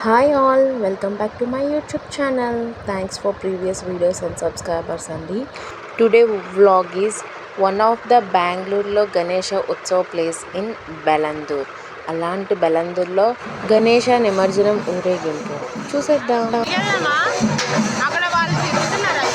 Hi all, welcome back to my YouTube channel. Thanks for previous videos and subscribers Andy. Today vlog is one of the Bangalore Ganesha Utsav place in Belandur. అలాంటి బెలందూర్లో గణేష నిమజ్జనం ఊరేగింపు చూసేద్దాం. అక్కడ వాళ్ళు తిరుగుతున్నారు.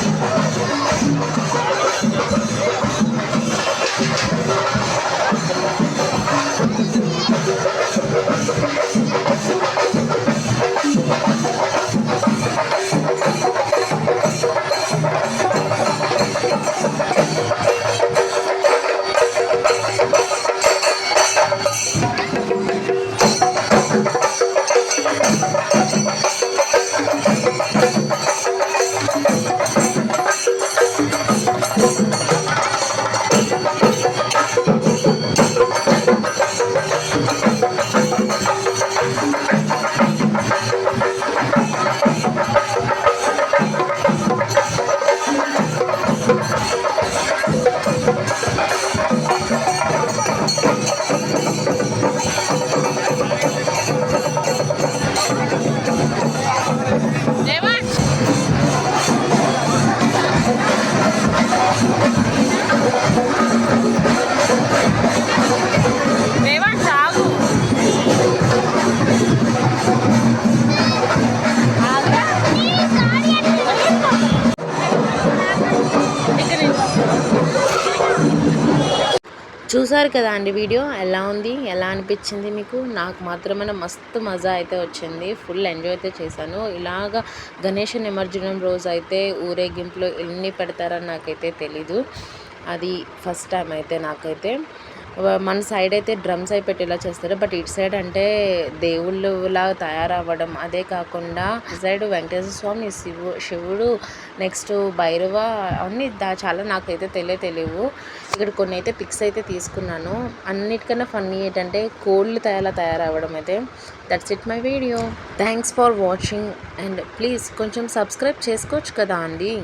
చూసారు కదా అండి వీడియో ఎలా ఉంది, ఎలా అనిపించింది మీకు? నాకు మాత్రమే మస్తు మజా అయితే వచ్చింది, ఫుల్ ఎంజాయ్ అయితే చేశాను. ఇలాగా గణేష్ నిమజ్జనం రోజు అయితే ఊరేగింపులో ఎన్ని పెడతారని నాకైతే తెలీదు. అది ఫస్ట్ టైం అయితే నాకైతే. మన సైడ్ అయితే డ్రమ్స్ అయి పెట్టేలా చేస్తారు, బట్ ఇటు సైడ్ అంటే దేవుళ్ళులా తయారవ్వడం, అదే కాకుండా ఇటు సైడ్ వెంకటేశ్వర స్వామి, శివుడు, నెక్స్ట్ భైరవ అన్నీ చాలా నాకైతే తెలియవు. ఇక్కడ కొన్ని అయితే పిక్స్ అయితే తీసుకున్నాను. అన్నిటికన్నా ఫన్నీ ఏంటంటే కోళ్ళు తయారవ్వడం అయితే. That's it my video. Thanks for watching and please కొంచెం సబ్స్క్రైబ్ చేసుకోవచ్చు కదా అండి.